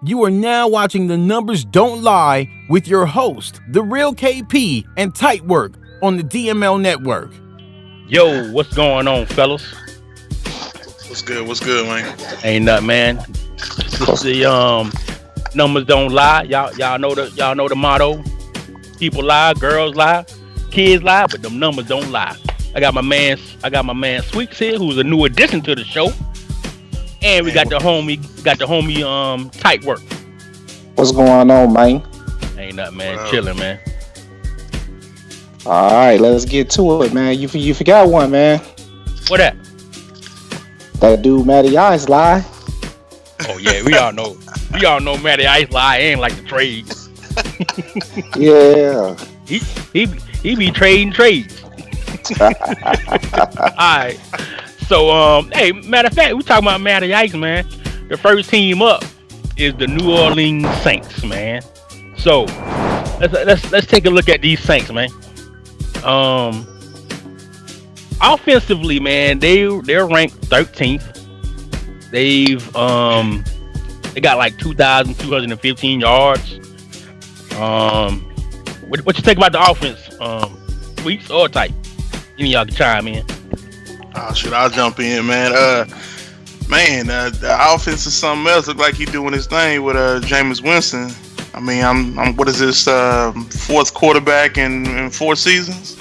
You are now watching The Numbers Don't Lie with your host, The Real KP and Tight Work on the DML Network. Yo, what's going on, fellas? What's good, man? Ain't nothing, man. This the Numbers Don't Lie. Y'all know the motto. People lie, girls lie, kids lie, but them numbers don't lie. I got my man Sweeks here, who's a new addition to the show. And we got the homie Tight Work. What's going on, man? Ain't nothing, man. Chilling, man. All right, let's get to it, man. You forgot one, man. What that? That dude, Matty Ice, lie. Oh yeah, we all know Matty Ice lie ain't like the trades. Yeah. He be trading trades. All right. So hey, matter of fact, we talking about Matty Ice, man. The first team up is the New Orleans Saints, man. So let's take a look at these Saints, man. Offensively, man, they're ranked 13th. They got like 2,215 yards. What you think about the offense? Sweets or Tight? Any of y'all can chime in. Oh shit, I'll jump in, man. The offense is something else. Look like he doing his thing with Jameis Winston. I mean, I'm what is this fourth quarterback in 4 seasons?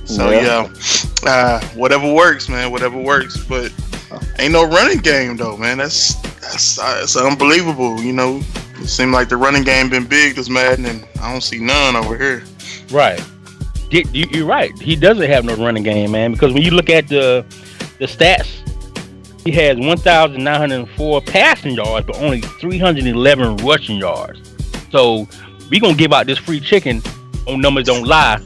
So yeah, whatever works, man. Whatever works. But ain't no running game though, man. That's unbelievable. You know, it seemed like the running game been big this Madden, and I don't see none over here. Right. You're right. He doesn't have no running game, man. Because when you look at the stats, he has 1,904 passing yards, but only 311 rushing yards. So we gonna give out this free chicken on Numbers Don't Lie.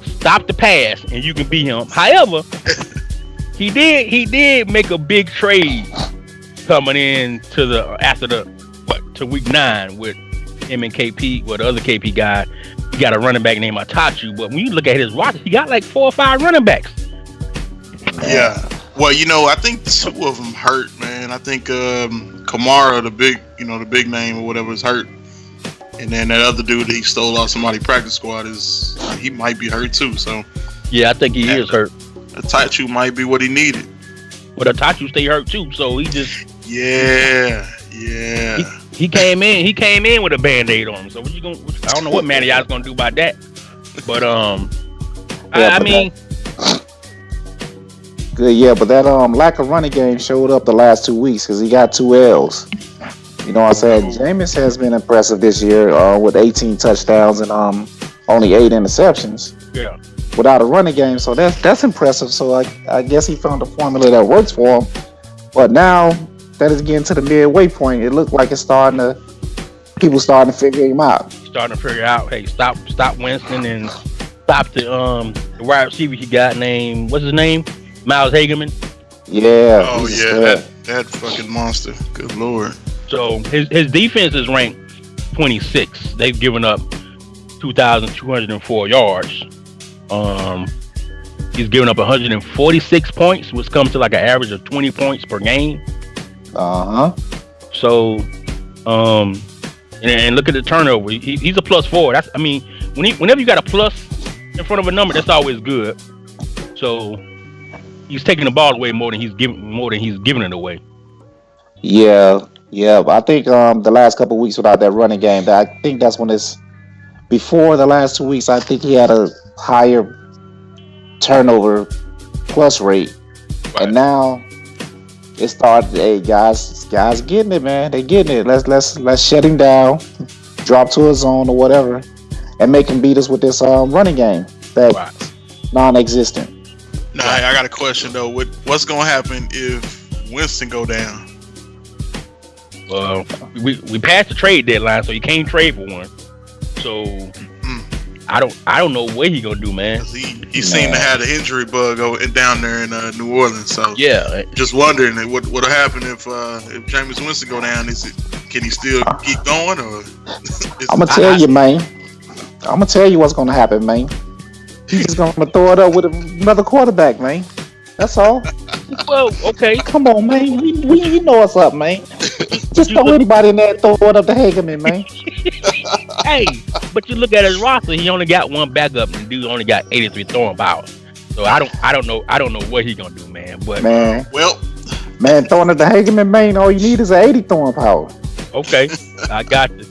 Stop the pass, and you can beat him. However, he did make a big trade coming in to week 9 with him and KP, with the other KP guy. He got a running back named Atachu, but when you look at his roster, he got like 4 or 5 running backs. Yeah. Well, you know, I think 2 of them hurt, man. I think Kamara, the big name or whatever, is hurt. And then that other dude that he stole off somebody's practice squad he might be hurt too. So yeah, I think he is hurt. Atachu might be what he needed. But Atachu stay hurt too, so he just He came in with a Band-Aid on him. So I don't know what Matty I's gonna do about that. But but that lack of running game showed up the last 2 weeks because he got 2 L's. You know what I'm saying? Jameis has been impressive this year with 18 touchdowns and only 8 interceptions. Yeah. Without a running game, so that's impressive. So I guess he found a formula that works for him. But now that is getting to the midway point, it looked like people starting to figure him out. Starting to figure out, hey, stop Winston and stop the wide receiver he got named, what's his name? Miles Hagerman. Yeah. Oh yeah, that fucking monster. Good lord. So his defense is ranked 26. They've given up 2,204 yards. He's given up 146 points, which comes to like an average of 20 points per game. So, and look at the turnover. He's a +4. Whenever you got a plus in front of a number, that's always good. So he's taking the ball away more than he's giving it away. Yeah, but I think the last couple of weeks without that running game, I think that's when before the last 2 weeks, I think he had a higher turnover plus rate. Right. And now it started, hey guys getting it, man. They getting it. Let's shut him down, drop to a zone or whatever, and make him beat us with this running game that's non-existent. Nah, I got a question though. What's gonna happen if Winston go down? Well, we passed the trade deadline, so you can't trade for one. So I don't know what he gonna do, man. He seemed to have the injury bug down there in New Orleans. So yeah, just wondering what'll happen if Jameis Winston go down. Can he still keep going, or? I'm gonna tell you, man. I'm gonna tell you what's gonna happen, man. He's just gonna throw it up with another quarterback, man. That's all. Well, okay. Come on, man. We know what's up, man. Just throw anybody in there and throw it up to Hageman, man. Hey, but you look at his roster, he only got one backup, and the dude only got 83 throwing power. So I don't know what he gonna do, man. But Man, Well, throwing it to Hageman, man, all you need is an 80 throwing power. okay, I got you.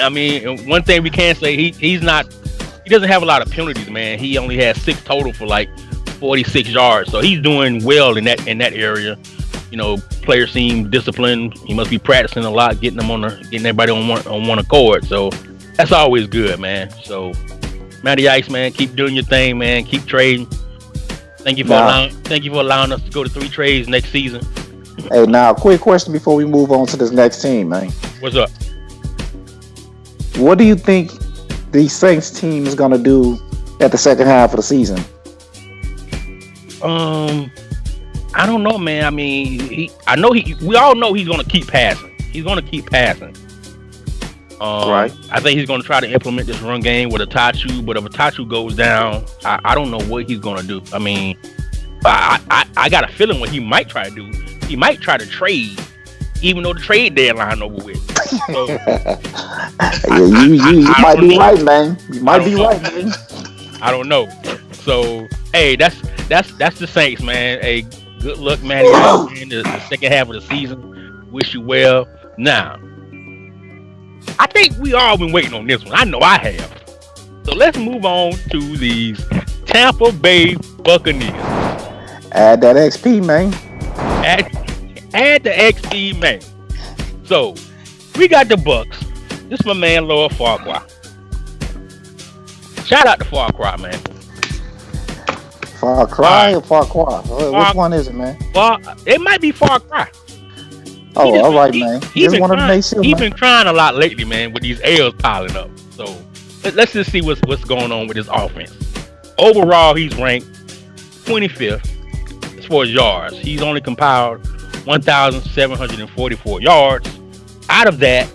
I mean, one thing we can say, he doesn't have a lot of penalties, man. He only has 6 total for like 46 yards, so he's doing well in that area. You know, players seem disciplined. He must be practicing a lot, getting everybody on one accord. So that's always good, man. So Matty Ice, man, keep doing your thing, man. Keep trading. Thank you for allowing us to go to 3 trades next season. Hey, now, quick question before we move on to this next team, man. What's up? What do you think the Saints team is gonna do at the second half of the season? I don't know, man. I mean, we all know he's gonna keep passing. He's gonna keep passing. Right. I think he's gonna try to implement this run game with Atachu, but if Atachu goes down, I don't know what he's gonna do. I mean, I got a feeling what he might try to do. He might try to trade, even though the trade deadline over with. So, you might be right, man. You might be right, man. I don't know. So, hey, that's the Saints, man. Hey, good luck, Matty, in the second half of the season. Wish you well. Now, I think we all been waiting on this one. I know I have. So let's move on to these Tampa Bay Buccaneers. Add that XP, man. Add the XP, man. So we got the Bucks. This is my man Lord Farquhar. Shout out to Farquhar, man. Far Cry or Farquhar? Which one is it, man? Well, it might be Farquhar. Oh, all right, man. He's been crying a lot lately, man, with these L's piling up. So let's just see what's going on with his offense. Overall, he's ranked 25th as far as yards. He's only compiled 1,744 yards. Out of that,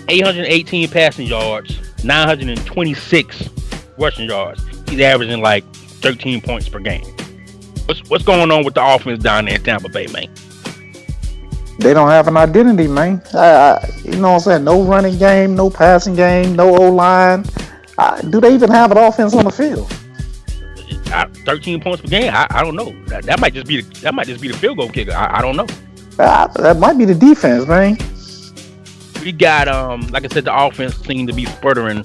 818 passing yards, 926 rushing yards. He's averaging like 13 points per game. What's going on with the offense down there in Tampa Bay, man? They don't have an identity, man. You know what I'm saying? No running game, no passing game, no O-line. Do they even have an offense on the field? 13 points per game. I don't know. That might just be the field goal kicker. I don't know. That might be the defense, man. We got like I said, the offense seemed to be sputtering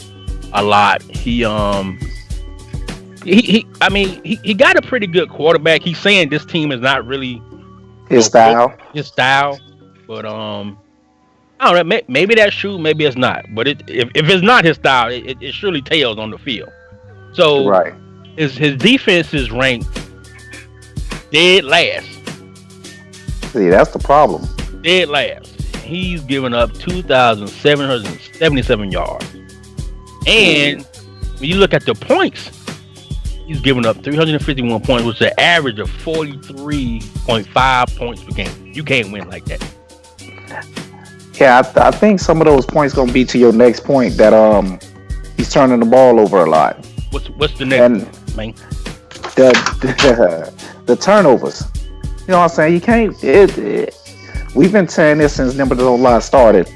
a lot. He got a pretty good quarterback. He's saying this team is not really his style, but I don't know. Maybe that's true. Maybe it's not. But if it's not his style, it surely tells on the field. So right. His defense is ranked dead last. See, that's the problem. Dead last. He's given up 2,777 yards. And when you look at the points, he's given up 351 points, which is an average of 43.5 points per game. You can't win like that. Yeah, I think some of those points going to be to your next point that he's turning the ball over a lot. What's the next point, man? The turnovers. You know what I'm saying? You can't. We've been saying this since Number Don't Lie started.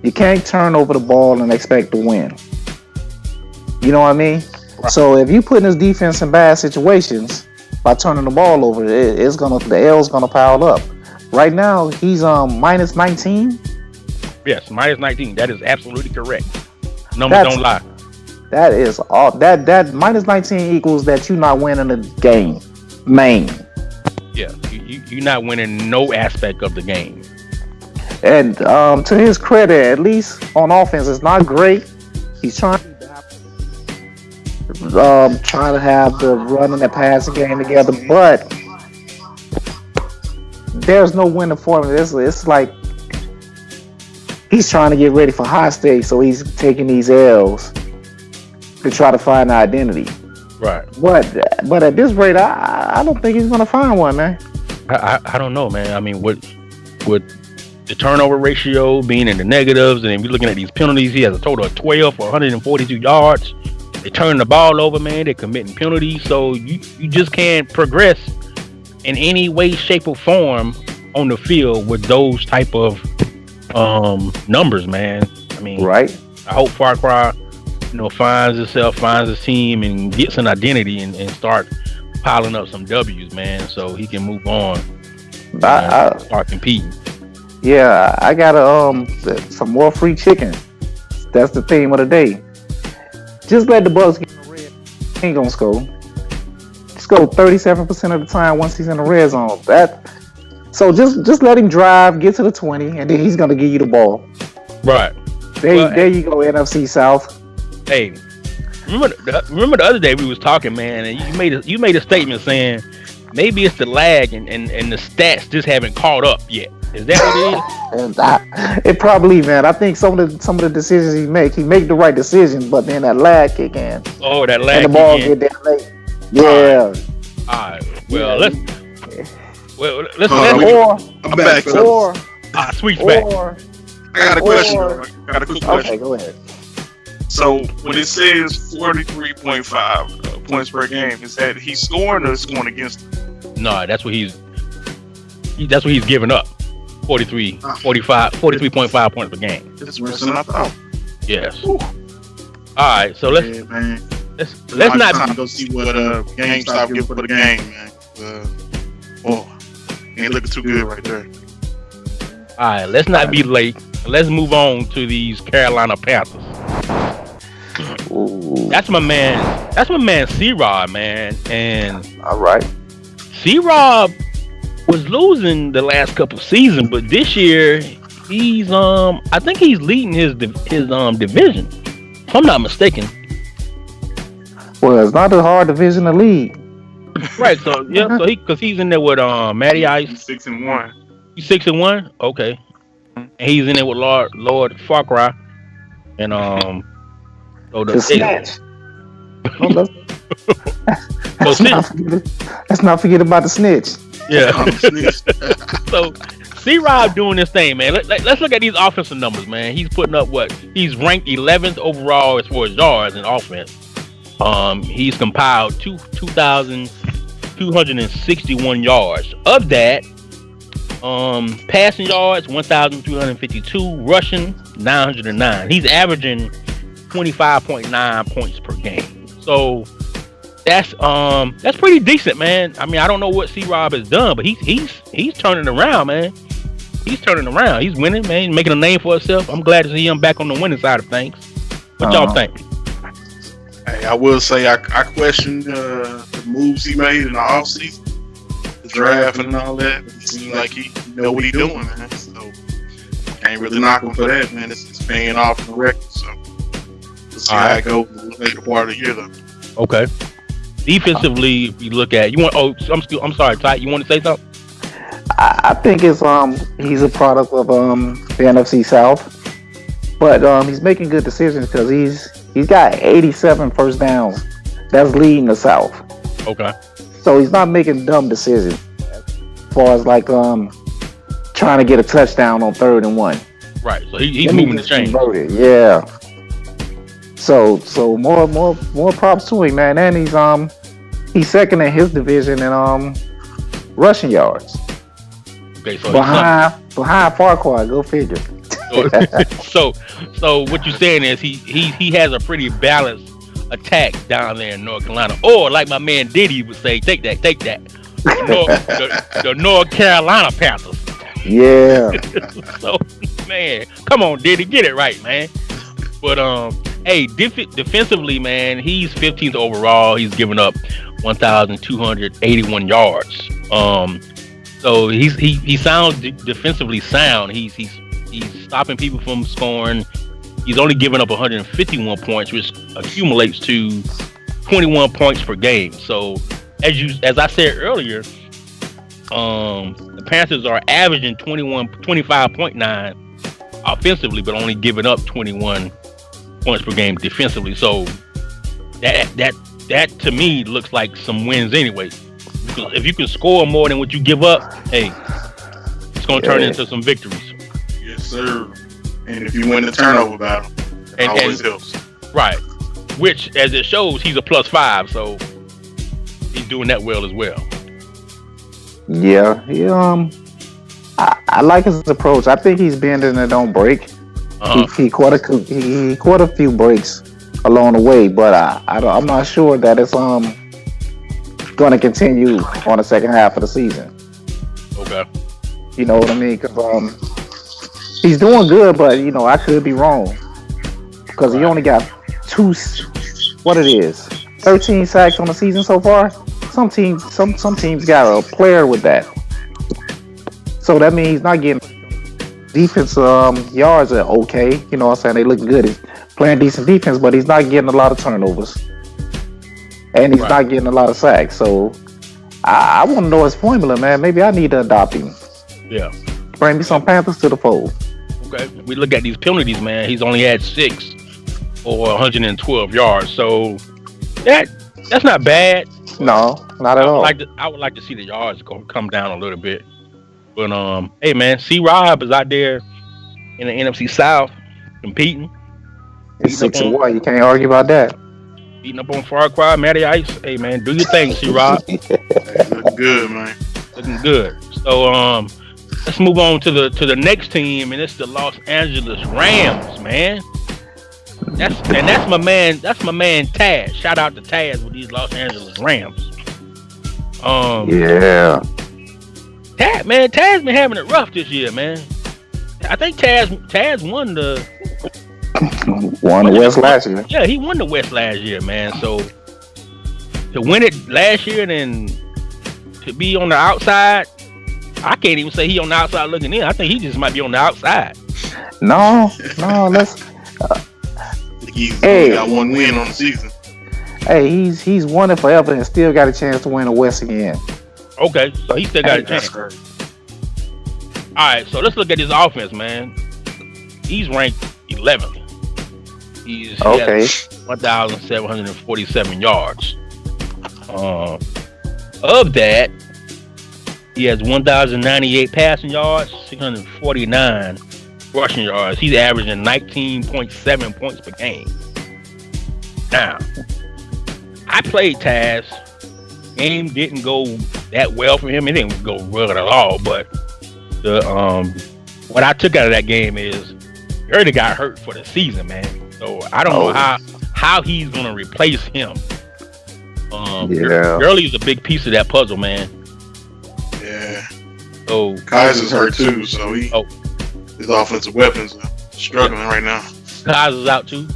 You can't turn over the ball and expect to win. You know what I mean? Right. So if you put his defense in bad situations by turning the ball over, the L's gonna pile up. Right now he's minus 19. Yes, minus 19. That is absolutely correct. Numbers don't lie. That is all. That minus 19 equals that you're not winning the game, man. Yeah, you're not winning no aspect of the game. And to his credit, at least on offense, it's not great. He's trying to have the run and the passing game together, but there's no winning formula. It's like he's trying to get ready for high stakes, so he's taking these L's to try to find an identity. Right. But at this rate, I don't think he's gonna find one, man. I don't know, man. I mean, with the turnover ratio being in the negatives, and if you're looking at these penalties, he has a total of 12 for 142 yards. They turn the ball over, man. They're committing penalties, so you just can't progress in any way, shape, or form on the field with those type of numbers, man. I mean, Right. I hope Far Cry, finds himself, finds his team, and gets an identity and start piling up some W's, man, so he can move on and start competing. Yeah, I got some more free chicken. That's the theme of the day. Just let the Bucks get in the red. He ain't gonna score. Just go 37% of the time once he's in the red zone. So just let him drive, get to the 20, and then he's gonna give you the ball. Right. There you go, NFC South. Hey, remember the other day we was talking, man, and you made a statement saying maybe it's the lag and the stats just haven't caught up yet. Is that what it is? It probably, man. I think some of the decisions he make the right decisions, but then that lag kick in. Oh, that lag. And the ball get there late. Yeah. All right. Well, let's. I'm back. Switch back. I got a question. I got a quick question. Okay, go ahead. So when it says 43.5 points per game, is that he's scoring or scoring against him? No, that's what he's giving up. 43.5 points per game. That's worse than I thought. Yes. Whew. All right, so let's not go see what GameStop give for the game, man. Ain't looking too good right there. All right, let's not be late. Let's move on to these Carolina Panthers. Ooh. That's my man C-Rob, man. And all right. C-Rob was losing the last couple of seasons, but this year he's I think he's leading his division, if I'm not mistaken. Well, it's not a hard division to lead. Right, so because he's in there with Matty Ice. He's 6-1. He's 6-1. Okay, and he's in there with Lord Farquhar, and the snatch. Let's not forget about the snitch. Yeah. So C-Rob doing this thing, man. Let's look at these offensive numbers, man. He's putting up what? He's ranked 11th overall as far as yards in offense. He's compiled 2,261 yards. Of that, passing yards 1,352, rushing 909. He's averaging 25.9 points per game. So that's pretty decent, man. I mean, I don't know what C-Rob has done, but he's turning around, man. He's turning around. He's winning, man. He's making a name for himself. I'm glad to see him back on the winning side of things. What y'all think? Hey, I will say I questioned the moves he made in the offseason, the draft and all that. It seems like he know what he's doing, man. So can't really knock him for that, man. It's paying off in the record. So let's see how it goes later part of the year, though. Okay. Defensively, if you look at I'm sorry, Ty. You want to say something? I think it's he's a product of the NFC South, but he's making good decisions because he's got 87 first downs. That's leading the South. Okay. So he's not making dumb decisions as far as like trying to get a touchdown on 3rd and 1. Right. So he's moving the chain. Yeah. So more props to him, man. And he's second in his division in rushing yards. Okay, so behind Farquhar, go figure. So what you're saying is he has a pretty balanced attack down there in North Carolina, or like my man Diddy would say, take that. The North Carolina Panthers. Yeah. So man, come on, Diddy, get it right, man. But hey, defensively, man, he's 15th overall. He's given up 1,281 yards. So he sounds defensively sound. He's stopping people from scoring. He's only given up 151 points, which accumulates to 21 points per game. So as I said earlier, the Panthers are averaging 25.9 offensively, but only giving up 21 points per game defensively. So that to me looks like some wins anyway. Because if you can score more than what you give up, hey, it's going to turn into some victories. Yes, sir. And if you win the turnover battle, it always helps. Right. Which, as it shows, he's a +5, so he's doing that well as well. Yeah. I like his approach. I think he's bending and don't break. He caught a few breaks along the way, but I'm not sure that it's going to continue on the second half of the season. Okay. You know what I mean? Because he's doing good, but I could be wrong because he only got 13 sacks on the season so far. Some teams got a player with that, so that means he's not getting defensive yards are okay. You know what I'm saying? They look good. He's playing decent defense, but he's not getting a lot of turnovers. And he's not getting a lot of sacks. So I want to know his formula, man. Maybe I need to adopt him. Yeah. Bring me some Panthers to the fold. Okay. We look at these penalties, man. He's only had 6 or 112 yards. So that's not bad. No, not at all. I would like to see the yards come down a little bit. But hey man, C-Rob is out there in the NFC South competing. It's 6-1. You can't argue about that. Beating up on Far Cry, Matty Ice. Hey man, do your thing, C-Rob. Looking good, man. Looking good. So let's move on to the next team, and it's the Los Angeles Rams, man. That's my man. That's my man Taz. Shout out to Taz with these Los Angeles Rams. Yeah. Taz been having it rough this year, man. I think Taz won the West last year. Yeah, he won the West last year, man. So to win it last year and then to be on the outside, I can't even say he on the outside looking in. I think he just might be on the outside. No, let's. He's got one win on the season. Hey, he's won it forever and still got a chance to win the West again. Okay, so he still got a chance. All right, so let's look at his offense, man. He's ranked 11th. He has 1,747 yards. Of that, he has 1,098 passing yards, 649 rushing yards. He's averaging 19.7 points per game. Now, I played Taz. Game didn't go that well for him. It didn't go well at all. But what I took out of that game is he already got hurt for the season, man. So I don't know how he's gonna replace him. Gurley's a big piece of that puzzle, man. Yeah. So Kaiser's hurt too, so his offensive weapons are struggling right now. Kaiser's out too.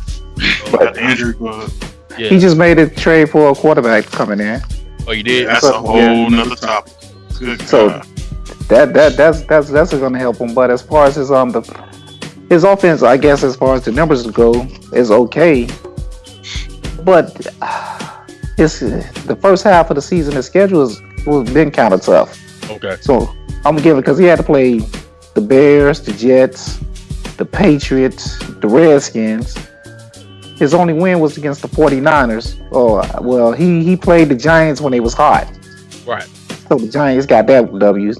Got the injury bug. Yeah. He just made a trade for a quarterback coming in. Oh, you did? Yeah, that's a whole nother topic. Good so God. that's going to help him. But as far as his offense, I guess as far as the numbers go, is okay. But the first half of the season, his schedule was been kind of tough. Okay. So I'm gonna give it because he had to play the Bears, the Jets, the Patriots, the Redskins. His only win was against the 49ers. Oh, well, he played the Giants when they was hot. Right. So the Giants got that W.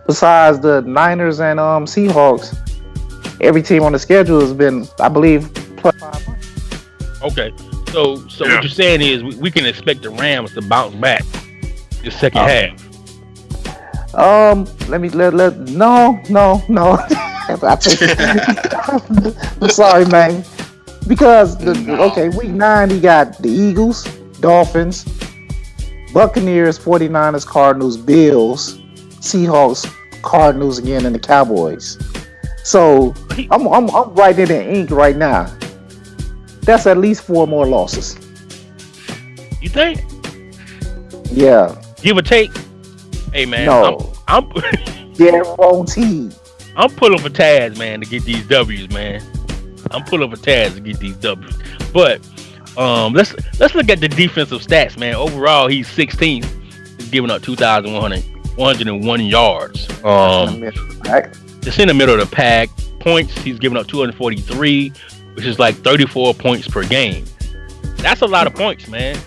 Besides the Niners and Seahawks, every team on the schedule has been, I believe, plus 500. Okay. So what you're saying is we can expect the Rams to bounce back the second half. No. I think, I'm sorry, man. Because week 9 he got the Eagles, Dolphins, Buccaneers, 49ers, Cardinals, Bills, Seahawks, Cardinals again, and the Cowboys. So I'm writing it in ink right now. That's at least 4 more losses. You think? Yeah. Give or take? Hey man, no. I'm guaranteed. I'm pulling for Taz, man, to get these W's, man. I'm pulling for Taz to get these W's. But let's look at the defensive stats, man. Overall, he's 16th. He's giving up 2,101 yards. Just in the middle of the pack. Points, he's giving up 243, which is like 34 points per game. That's a lot of points, man.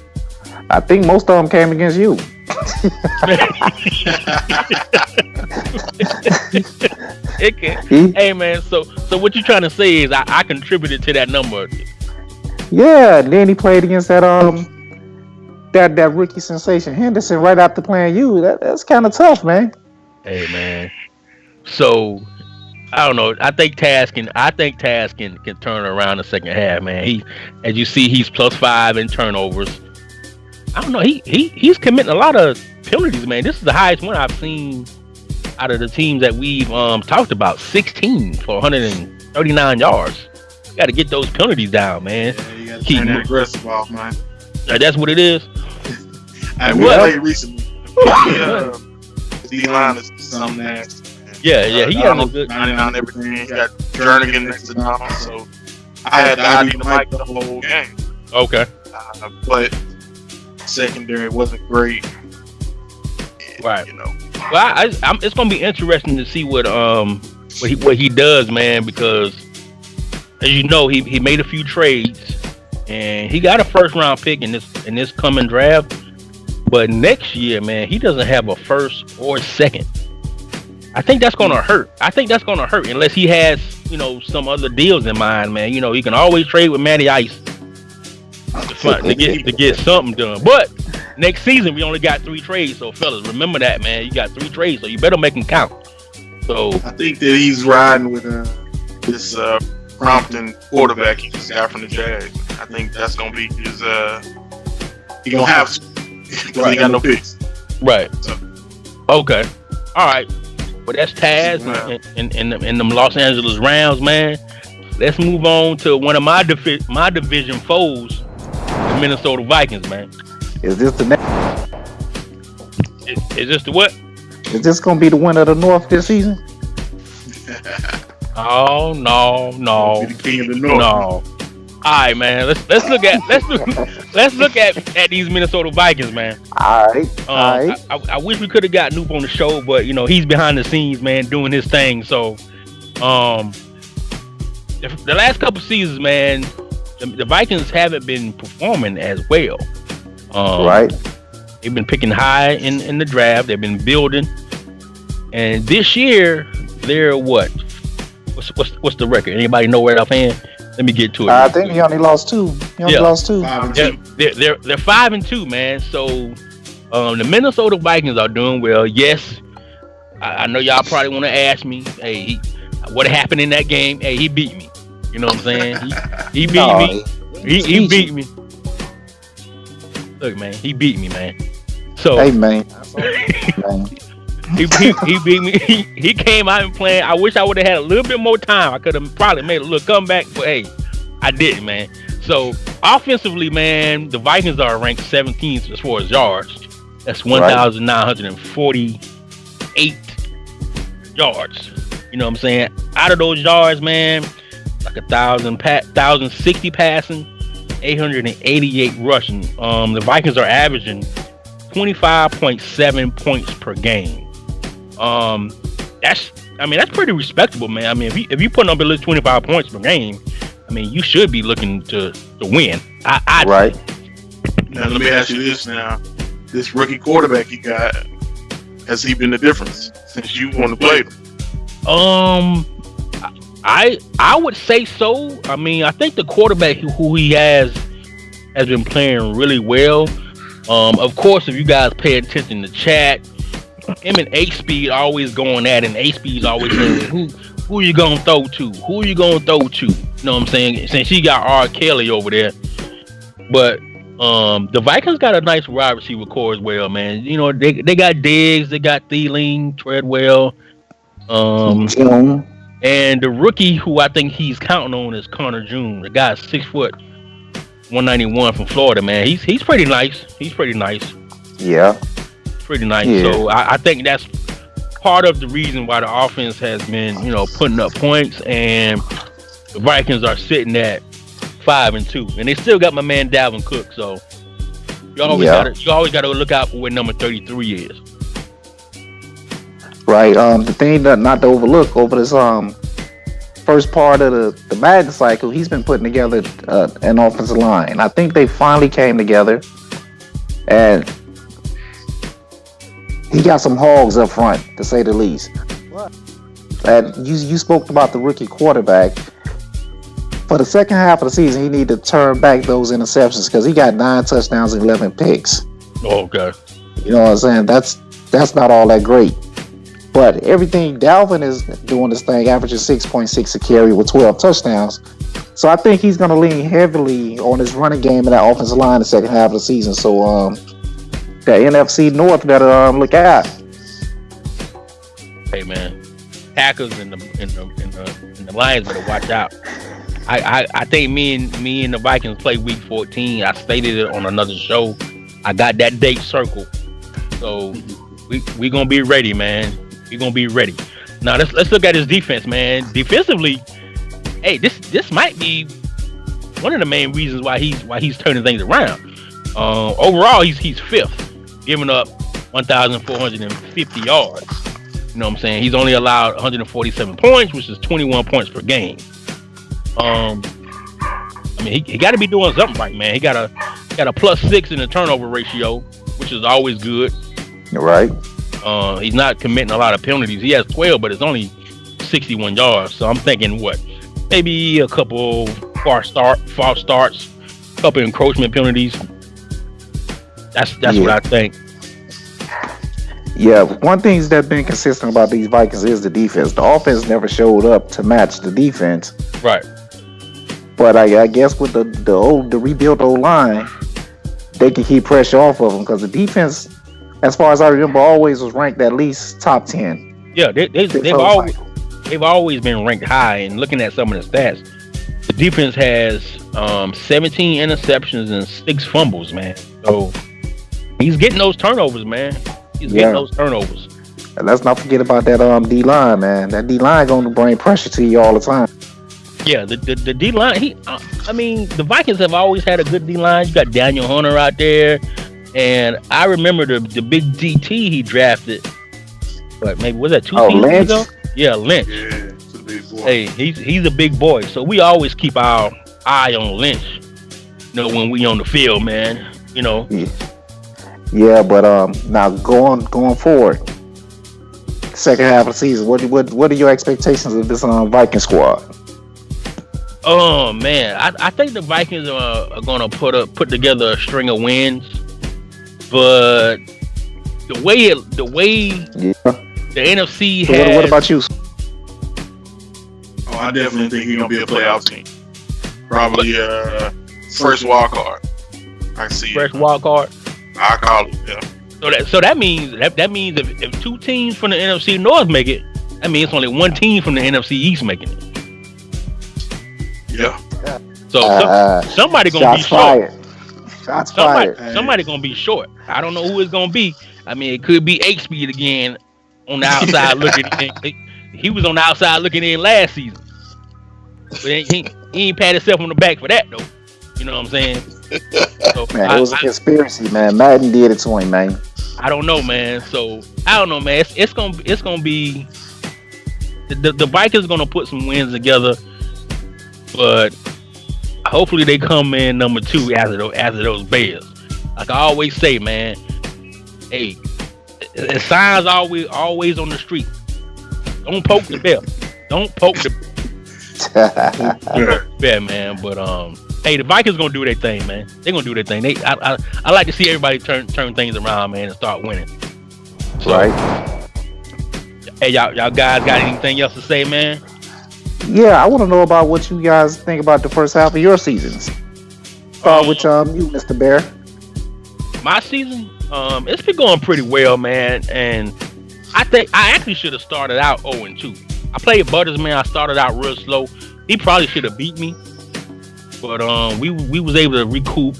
I think most of them came against you. Hey man, so what you trying to say is I contributed to that number. Yeah, then he played against that rookie sensation Henderson right after playing you. That's kind of tough, man. Hey man, So I don't know. I think Taz can turn around the second half, man. As you see, he's +5 in turnovers. I don't know. He's committing a lot of penalties, man. This is the highest one I've seen out of the teams that we've talked about. 16 for 139 yards. You got to get those penalties down, man. Yeah, you got to turn that aggressive off, man. That's what it is. I played recently. D-line is something nasty. Yeah, he had a good 99 everything. He got Jernigan next to Donald, so I had to ID the mic the whole game. Okay. But secondary wasn't great. Right. You know. Well, it's gonna be interesting to see what he does, man, because as you know, he made a few trades and he got a first round pick in this coming draft. But next year, man, he doesn't have a first or second. I think that's gonna hurt. Unless he has, some other deals in mind, man. He can always trade with Matty Ice to get something done. But next season we only got 3 trades, so fellas, remember that, man. You got 3 trades, so you better make them count. So I think that he's riding with this Crompton quarterback he just got from the Jags. I think that's gonna be his. He gonna have to. Because he ain't got no picks. Right. So. Okay. All right. Well, that's Taz and them Los Angeles Rams, man. Let's move on to one of my division foes, the Minnesota Vikings, man. Is this the next? Is this the what? Is this gonna be the winner of the North this season? Oh no. Be the king of the North. No. All right, man. Let's look at these Minnesota Vikings, man. All right. I wish we could have got Noop on the show, but he's behind the scenes, man, doing his thing. So, the last couple seasons, man, the Vikings haven't been performing as well. Right. They've been picking high in the draft. They've been building, and this year they're what? What's the record? Anybody know where offhand? Let me get to it. I think he only lost 2. Lost 2. They're 5-2, man. So the Minnesota Vikings are doing well. Yes, I know y'all probably want to ask me, hey, what happened in that game? Hey, he beat me. You know what I'm saying? He beat me. He beat me. Look, man, he beat me, man. So hey, man. He beat me. He came out and playing. I wish I would have had a little bit more time. I could have probably made a little comeback, but hey, I didn't, man. So offensively, man, the Vikings are ranked 17th as far as yards. That's 1,948 yards. You know what I'm saying? Out of those yards, man, like 1,060 passing, 888 rushing. The Vikings are averaging 25.7 points per game. That's pretty respectable, man. I mean, if you put up at least 25 points per game, I mean, you should be looking to win. Right. Now let me ask you this: now, this rookie quarterback you got, has he been the difference since you want to play him? I would say so. I mean, I think the quarterback who he has been playing really well. Of course, if you guys pay attention to chat, him and H-Speed always going at it, and H-Speed's always saying, who you gonna throw to? Who you gonna throw to? You know what I'm saying? Since he got R. Kelly over there. But the Vikings got a nice wide receiver core as well, man. They got Diggs, they got Thielen, Treadwell, and the rookie who I think he's counting on is Connor June. The guy's 6 foot, 191 from Florida, man. He's pretty nice. Yeah. Pretty nice. Yeah. So I think that's part of the reason why the offense has been, putting up points, and the Vikings are sitting at 5-2, and they still got my man Dalvin Cook. So you always gotta look out for where number 33 is. Right. The thing that not to overlook over this first part of the Madden cycle, he's been putting together an offensive line. I think they finally came together, and he got some hogs up front, to say the least. What? And you spoke about the rookie quarterback. For the second half of the season, he needed to turn back those interceptions because he got 9 touchdowns and 11 picks. Oh, okay. You know what I'm saying? That's not all that great. But everything, Dalvin is doing this thing, averaging 6.6 a carry with 12 touchdowns. So I think he's going to lean heavily on his running game and that offensive line the second half of the season. So the NFC North better look out. Hey man, Packers and the Lions better watch out. I think me and the Vikings play Week 14. I stated it on another show. I got that date circled, so we gonna be ready, man. We gonna be ready. Now let's look at his defense, man. Defensively, hey, this might be one of the main reasons why he's turning things around. Overall, he's fifth, giving up 1,450 yards. You know what I'm saying? He's only allowed 147 points, which is 21 points per game. I mean, he got to be doing something right, man. He got a +6 in the turnover ratio, which is always good. Right. He's not committing a lot of penalties. He has 12, but it's only 61 yards. So I'm thinking, maybe a couple false starts, couple encroachment penalties. That's what I think. Yeah, one thing that's been consistent about these Vikings is the defense. The offense never showed up to match the defense. Right. But I guess with the rebuilt O-line, they can keep pressure off of them because the defense, as far as I remember, always was ranked at least top 10. Yeah, they've always been ranked high. And looking at some of the stats, the defense has 17 interceptions and 6 fumbles, man. So he's getting those turnovers, man. He's getting those turnovers. And let's not forget about that D-line, man. That D-line going to bring pressure to you all the time. Yeah, the D-line, I mean, the Vikings have always had a good D-line. You got Daniel Hunter out there. And I remember the big DT he drafted. But maybe, was that 2 seasons ago? Yeah, Lynch. Yeah, it's a big boy. Hey, he's a big boy. So we always keep our eye on Lynch, when we on the field, man. Yeah, but now going forward, second half of the season, what are your expectations of this Viking squad? Oh man, I think the Vikings are gonna put together a string of wins, but the way the NFC has. What about you? Oh, I definitely think he's gonna be a playoff team. Probably first wild card. I see. First wild card. I call it. Yeah. So that means if 2 teams from the NFC North make it, that means it's only 1 team from the NFC East making it. Yeah. So somebody gonna be short. Shots fired. Somebody gonna be short. I don't know who it's gonna be. I mean, it could be H-Speed again on the outside looking in. He was on the outside looking in last season, but he ain't pat himself on the back for that though. You know what I'm saying? So Man, it was a conspiracy, man. Madden did it to him, man. I don't know, man. So I don't know, man. It's gonna be the Vikings gonna put some wins together, but hopefully they come in number 2 after those Bears. Like I always say, man. Hey, signs always on the street. Don't poke the bear. Don't poke the bear, man. But hey, the Vikings gonna do their thing, man. They gonna do their thing. I like to see everybody turn things around, man, and start winning. So, right. Hey, y'all guys got anything else to say, man? Yeah, I want to know about what you guys think about the first half of your seasons. Start with you, Mr. Bear. My season, it's been going pretty well, man. And I think I actually should have started out 0-2. I played Butters, man. I started out real slow. He probably should have beat me, but we was able to recoup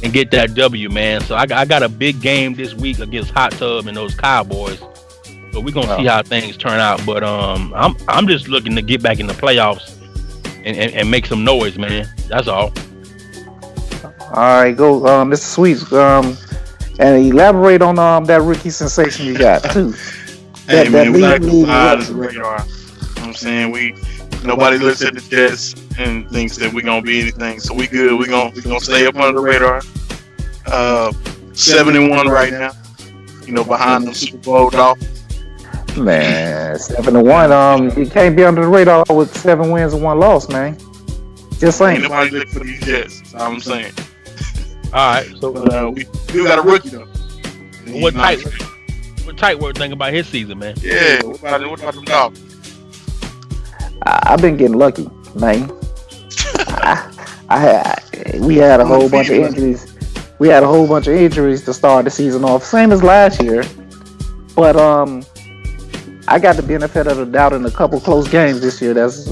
and get that W, man. So I got a big game this week against Hot Tub and those Cowboys. So we're gonna see how things turn out. But I'm just looking to get back in the playoffs and make some noise, man. That's all. All right, go, Mr. Sweets, and elaborate on that rookie sensation you got too. Hey man, we like to fly as a radar. You know what I'm saying? Nobody looks at the Jets and thinks that we're gonna be anything. So we good. We're gonna stay up under the radar. 7-1 right now. Behind the Super Bowl Dolphins. Man, 7-1. You can't be under the radar with 7 wins and 1 loss, man. Just saying. Ain't nobody looking for these Jets. That's all I'm saying. All right. So we got a rookie though. what type? what Tight Work think about his season, man? Yeah, what about them Dolphins? I've been getting lucky, man. We had a whole bunch of injuries. We had a whole bunch of injuries to start the season off, same as last year. But I got the benefit of the doubt in a couple close games this year. That's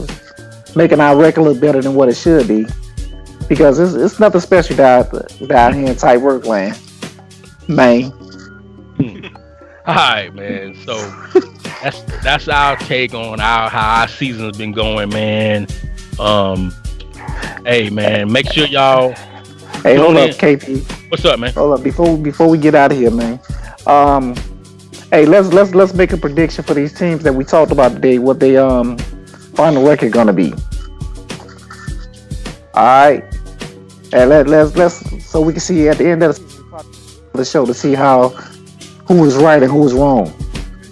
making our record look better than what it should be. Because it's nothing special down here in Tight Work land, man. All right, man. So that's our take on how our season's been going, man. Hey, man, make sure y'all. Hey, hold up, KP. What's up, man? Hold up, before we get out of here, man. Hey, let's make a prediction for these teams that we talked about today. What they final record gonna be? All right, and let's so we can see at the end of the show to see who was right and who was wrong.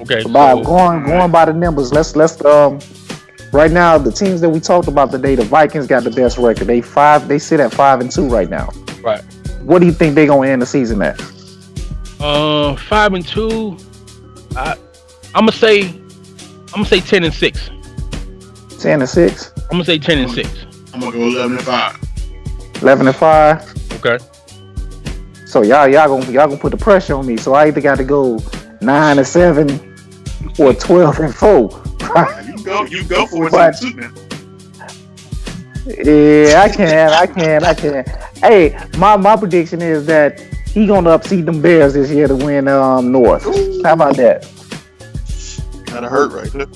Okay. So going by the numbers, let's right now the teams that we talked about today, the Vikings got the best record. They sit at 5-2 right now. Right. What do you think they're gonna end the season at? 5-2. I'm gonna say 10-6. 10-6. I'm gonna say 10-6. I'm gonna go 11-5. 11-5. Okay. So y'all gonna put the pressure on me. So I either got to go 9-7 or 12-4. You go for it too, man. Yeah, I can. Hey, my prediction is that he gonna upseed them Bears this year to win North. How about that? Gotta hurt right there.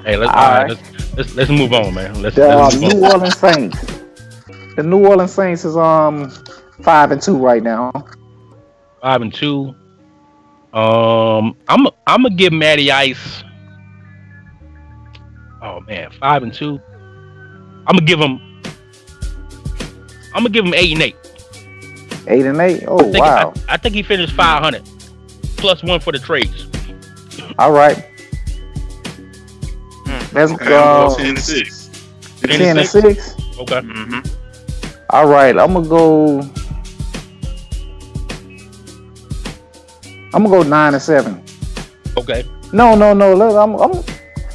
Hey, let's move on, man. Let's move New on. Orleans Saints. The New Orleans Saints is 5-2 right now. 5-2. I'm gonna give Matty Ice. Oh man, 5-2. I'm gonna give him 8-8. 8-8. Oh wow! I think he finished 500 +1 for the trades. All right. Let's go. 10-6. 10-6. Okay. Mm-hmm. All right. I'm gonna go 9-7. Okay. No. Look, I'm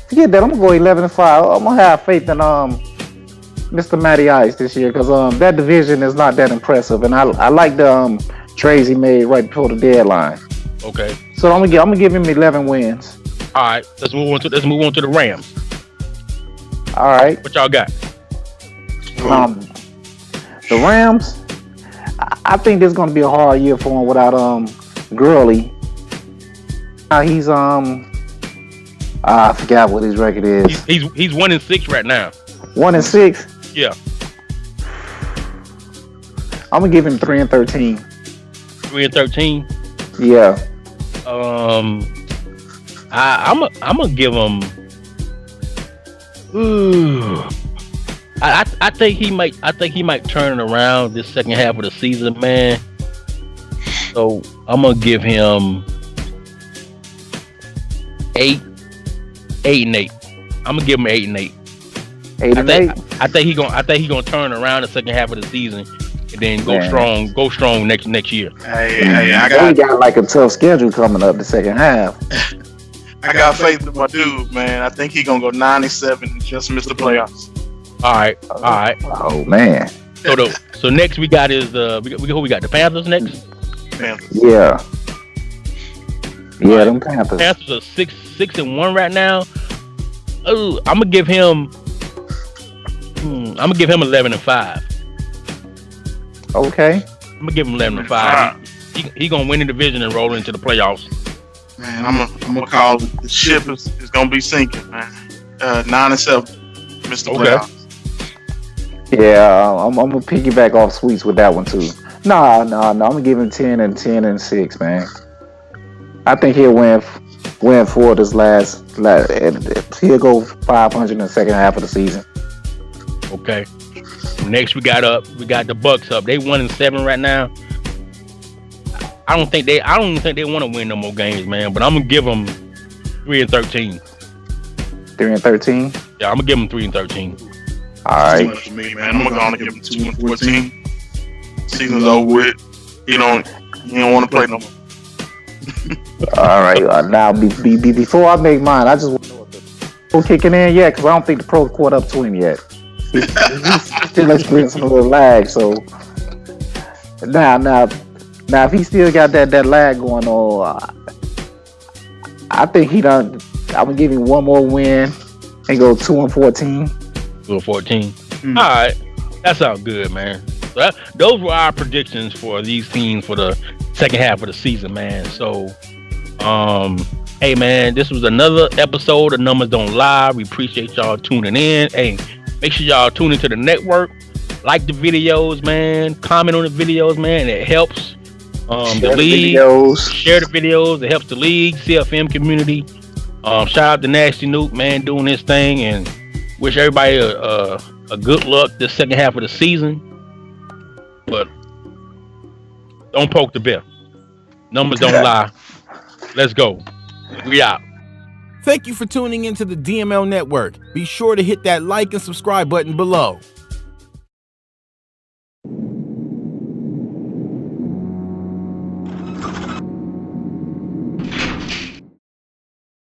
forget that. I'm gonna go 11-5. I'm gonna have faith in Mr. Matty Ice this year because that division is not that impressive, and I like the trades he made right before the deadline. Okay. So I'm gonna give him 11 wins. All right. Let's move on to the Rams. All right. What y'all got? The Rams. I think this is gonna be a hard year for him without Gurley. He's I forgot what his record is. He's 1-6 right now. 1-6. Yeah. I'm gonna give him 3-13. 3-13. Yeah. I'm gonna give him. I think he might. I think he might turn it around this second half of the season, man. So I'm gonna give him 8-8. I'm gonna give him 8-8. 8-8. I think he gonna turn around the second half of the season and then go strong next year. Hey, I got like a tough schedule coming up the second half. I got faith in my dude, man. I think he's gonna go 9-7 and just miss the playoffs. All right. Oh man. So next we got is who we got? The Panthers next. Panthers. Yeah. Yeah, them Panthers. Panthers are 6-1 right now. Oh, I'm gonna give him 11-5. Okay. I'm gonna give him 11-5. He gonna win the division and roll into the playoffs. Man, I'm gonna call the ship is gonna be sinking, man. 9-7, miss the playoffs. Yeah, I'm gonna piggyback off Sweets with that one too. No. I'm gonna give him 10-6, man. I think he'll win for this last. He'll go 500 in the second half of the season. Okay. Next we got the Bucks up. They 1-7 right now. I don't even think they want to win no more games, man. But I'm gonna give them 3-13. 3-13. Yeah, I'm gonna give them 3-13. All right. Much for me, man. I'm gonna give him 2-14. Season's over with. He don't want to play no more. All right. Now, before I make mine, I just want to know if the pro kicking in yet, because I don't think the pro caught up to him yet. He's still experiencing a little lag. So now, if he still got that lag going on, I think he done. I'm gonna give him one more win and go 2-14. 2-14. All right, that sounds good, man. So those were our predictions for these teams for the second half of the season, man. So, hey, man, this was another episode of Numbers Don't Lie. We appreciate y'all tuning in. Hey, make sure y'all tune into the network, like the videos, man, comment on the videos, man. It helps the league. Share the videos. It helps the league, CFM community. Shout out to Nasty Nuke, man, doing this thing, and wish everybody a good luck this second half of the season. But don't poke the bear. Numbers don't lie. Let's go. We out. Thank you for tuning into the DML Network. Be sure to hit that like and subscribe button below.